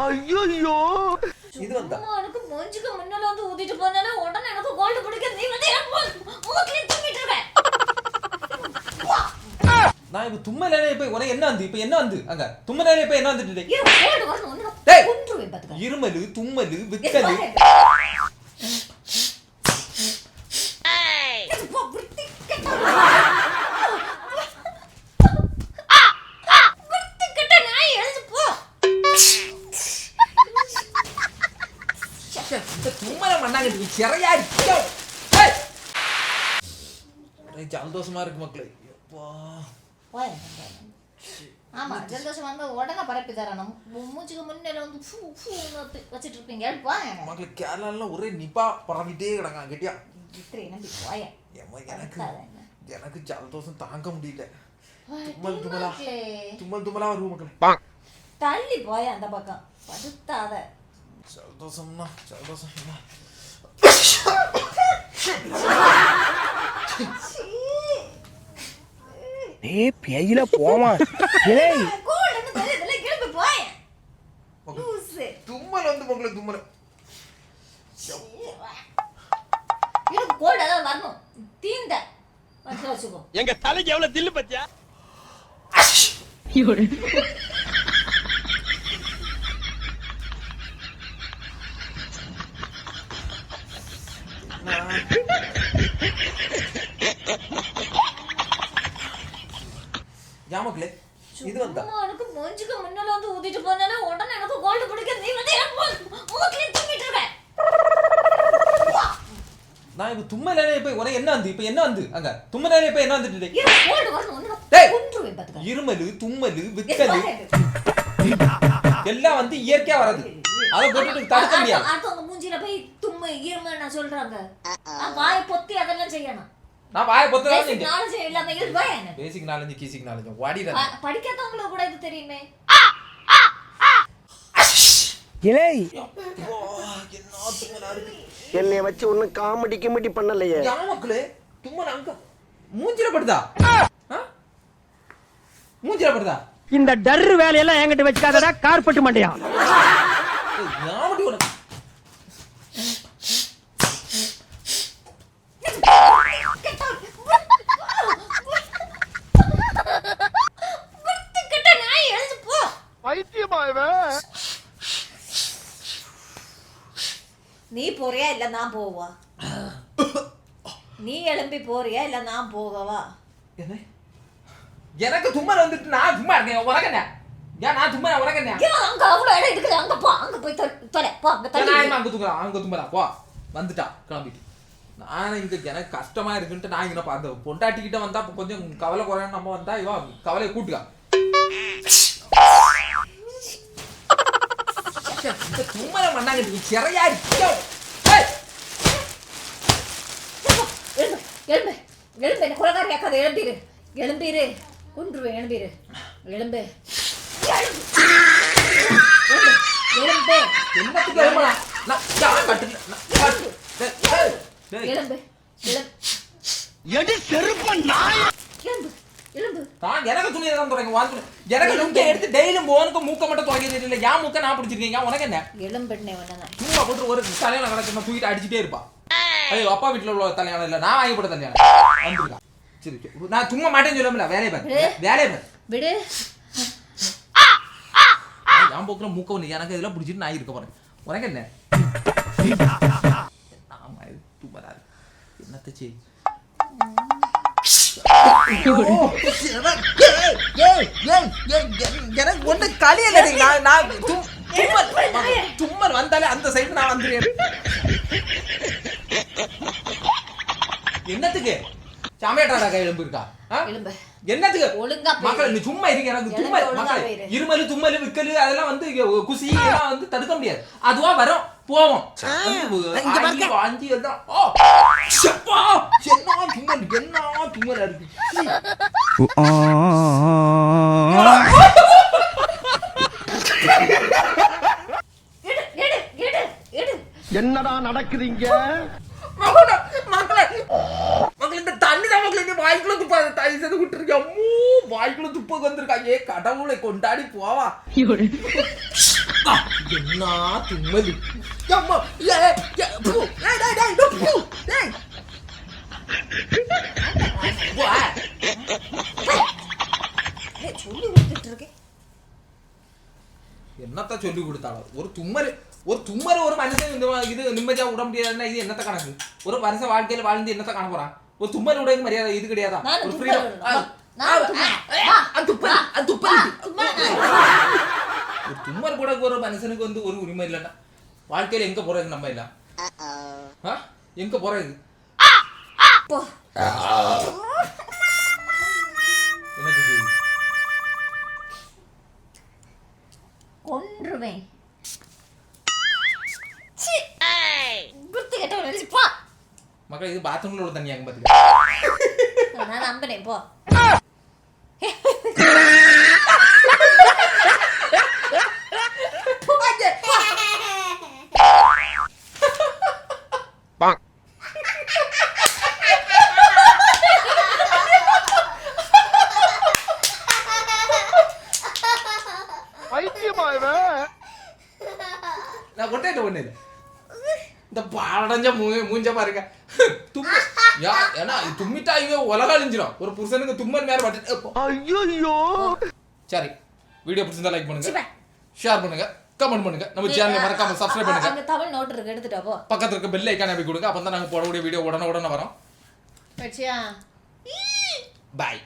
ஐயோ இது வந்தா எனக்கு மூஞ்சிக்கு முன்னால வந்து ஊதிட்டு போனானே உடனே எனக்கு கோல்ட் பிடிக்க நீ வந்து எனக்கு மூக்கில தும்மிட்டு இருக்க. நான் இப்ப தும்மலைனே இப்ப உனக்கு என்ன வந்து இப்ப என்ன வந்து அங்க தும்மலைனே இப்ப என்ன வந்துட்டு ஏ கோல்ட் வரணும் ஒண்ணு டேய் கொன்றுவேன் பாத்துக்க. இருமலு தும்மலு விக்கலு சந்தோஷமா இருக்கு மக்களே. ஆமா சந்தோஷம் வந்து உடனே பரப்பி தரணும். மூச்சுக்கு முன்னால வந்து வச்சிட்டு இருப்பீங்க. மக்களே கேரளால ஒரே நிபா பரவிட்டே கிடக்காங்க கெட்டியா. நம்பி போய எனக்கு ஜலதோஷம் தாங்க முடியல. தும்மலா வருவோம் மக்களே. தள்ளி போய அந்த பக்கம் படுத்தாத. ஜலதோஷம்னா ஜலதோஷம் என்ன ஏய் பேயில போமா ஏய் கோல்ட்னு தெரியுதுல கிளம்பி போய் லூசு தும்மல் வந்து மக்களே தும்மல் எனக்கு கோல்ட் அதான் வரணும் தீந்த வந்து வச்சுக்கோ எங்க தலைக்கு எவ்வளவு தில்லு பத்தியா யாமக்களே இது வந்தா எனக்கு மூஞ்சிக்கு முன்னால வந்து ஊதிட்டு போனானே உடனே எனக்கு கோல்ட் பிடிக்க நீ வந்து எனக்கு மூக்கில தும்மிட்டு இருக்க. நான் இப்ப தும்மலைனே இப்ப உனக்கு என்ன வந்து இப்ப என்ன வந்து அங்க தும்மலைனே இப்ப என்ன வந்துட்டு ஏ கோல்ட் வரணும் ஒண்ணு டேய் கொன்றுவேன் பாத்துக்க. இருமலு தும்மலு விக்கலு எல்லாம் வந்து இயற்கையா வரது. அத போட்டுட்டு தடுக்க முடியாது. அடுத்தவங்க மூஞ்சில போய் தும்மு இரும நான் சொல்றாங்க. வாய் பொத்தி அதெல்லாம் செய்யணும். நான் வாயை பொத்ததான் பேசிக் நாலேஜ் இல்லாம இது பயன. Basic knowledge கீசிக் knowledge வாடிடா. படிக்காதவங்களுக்கு கூட இது தெரியுமே. இலை என்ன தும்மலா இருக்கு. என்னைய வச்சு ஒண்ணு காமெடி கிமெடி பண்ணலையே. யாமக்களே தும்மல் அங்க மூஞ்சில படுதா. மூஞ்சில படுதா. இந்த டர் வேலையெல்லாம் என்கிட்ட வச்சுக்காதடா கார்பெட் மண்டையா. யாமடி உனக்கு நீ போறியா இல்ல நான் போவா? நீ எழும்பி போறியா இல்ல நான் போகவா? என்ன எனக்கு தும்மல் வந்துட்டு நான் சும்மா இருக்கேன் உனக்கு என்ன ஏன் நான் தும்மல் உனக்கு என்ன அங்க அவ்வளவு இடம் இருக்குது அங்க போ அங்க போய் தொலை போ அங்க தள்ளி நான் அங்க தூக்குறேன் அங்க தும்பறா போ வந்துட்டா கிளம்பிட்டு நான் இங்க எனக்கு கஷ்டமா இருக்குன்ட்டு நான் இங்க பார்த்தேன் பொண்டாட்டி கிட்ட வந்தா கொஞ்சம் கவலை குறையும் நம்ம வந்தா இவா கவலையை கூட்டுக்கா இந்த தும்மலை மண்ணாங்க சிறையா இருக்கு. எழும்பு எழும்பு என்ன குலகாரி ஆக்காத எழும்பிரு எழும்பிரு கொன்றுவேன் எழும்பிரு எழும்பு எழும்பு என்னத்துக்கு எழும்பா நான் யார் கட்டு எழும்பு எடி செருப்ப நாய் எழும்பு எழும்பு தான் எனக்கு துணியை தான் துடைங்க வாழ்க்கை எனக்கு லுங்கை எடுத்து டெய்லியும் போனுக்கு மூக்க மட்டும் துடைக்கிறது இல்லை ஏன் மூக்க நான் பிடிச்சிருக்கீங்க உனக்கு என்ன எழும்புனே வேணா சும்மா போட்டு ஒரு தலையான கணக்கு தூக்கிட்டு அடிச்சுட்டே இருப்பா. ஐயோ அப்பா வீட்டுல உள்ள தலையான இல்ல நான் வாங்கி போட்ட தலையான வந்துருக்கா. சரி நான் சும்மா மாட்டேன்னு சொல்லல வேலையை பாரு வேலையை பாரு விடு. நான் போக்குற மூக்க ஒண்ணு எனக்கு இதெல்லாம் பிடிச்சிட்டு நான் இருக்க போறேன் உனக்கு என்ன ஆமா இது தூப்பராது என்னத்த செய் எனக்கு ஒண்ணு களியல நான் தும்மல் வந்தாலே அந்த சைடு நான் வந்துடுறேன். என்னத்துக்கு சாமியாட்டாடா கை எலும்பு இருக்கா என்னத்துக்கு ஒழுங்கா மக்கள் நீ சும்மா இருங்க எனக்கு தும்மல் மக்கள் இருமலு தும்மலு விக்கலு அதெல்லாம் வந்து குசி எல்லாம் வந்து தடுக்க முடியாது அதுவா வரும் போவோம் அஞ்சு எல்லாம் ஓ சப்பா என்ன தும்மல் இருக்கு என்னடா நடக்குதுங்க மக்களே இந்த தண்ணி தான் மக்கள் வாய்க்குள்ள துப்பாது தயவு செய்து விட்டுருக்கேன் வாய்க்குள்ள துப்ப வந்திருக்காங்க கடவுளை கொண்டாடி போவா என்ன தும்மல் அம்மா பூ டேய் பூ டேய் வா சொல்லி கொடுத்துட்டு இருக்கேன். என்னத்த சொல்லி கொடுத்தாலும் ஒரு தும்மல் ஒரு மனுஷன் இந்த இது நிம்மதியா விட முடியாதுன்னா இது என்னத்த கணக்கு? ஒரு மனுஷன் வாழ்க்கையில வாழ்ந்து என்னத்த காண போறான்? ஒரு தும்மல் விட மரியாதை இது கிடையாதா? ஒரு ஃப்ரீடம் ஒரு தும்மல் கூட ஒரு மனுஷனுக்கு வந்து ஒரு உரிமை இல்லைன்னா வாழ்க்கையில எங்க போறது நம்ம இல்ல எங்க போறது? கொன்றுவேன். குர்த்தி கட்ட நினைச்சு போ மக்கள். இது பாத்ரூம்ல உள்ள தண்ணி அங்க பாத்துக்க. நான் நம்பினேன் போ. நான் கொட்டேட்ட ஒண்ணு இந்த பாடஞ்ச மூஞ்ச பாருங்க. ஏன்னா தும்மிட்டா இவ உலக அழிஞ்சிடும். ஒரு புருஷனுக்கு தும்மல் மேல பட்டு ஐயோ. சரி, வீடியோ பிடிச்சிருந்தா லைக் பண்ணுங்க, ஷேர் பண்ணுங்க, கமெண்ட் பண்ணுங்க. நம்ம சேனலை மறக்காம சப்ஸ்கிரைப் பண்ணுங்க. அந்த தமிழ் நோட் இருக்கு எடுத்துட்டு போ. பக்கத்துல இருக்க பெல் ஐகானை போய் கொடுங்க. அப்பதான் நாங்க போடக்கூடிய வீடியோ உடனே வரும். பச்சியா பை.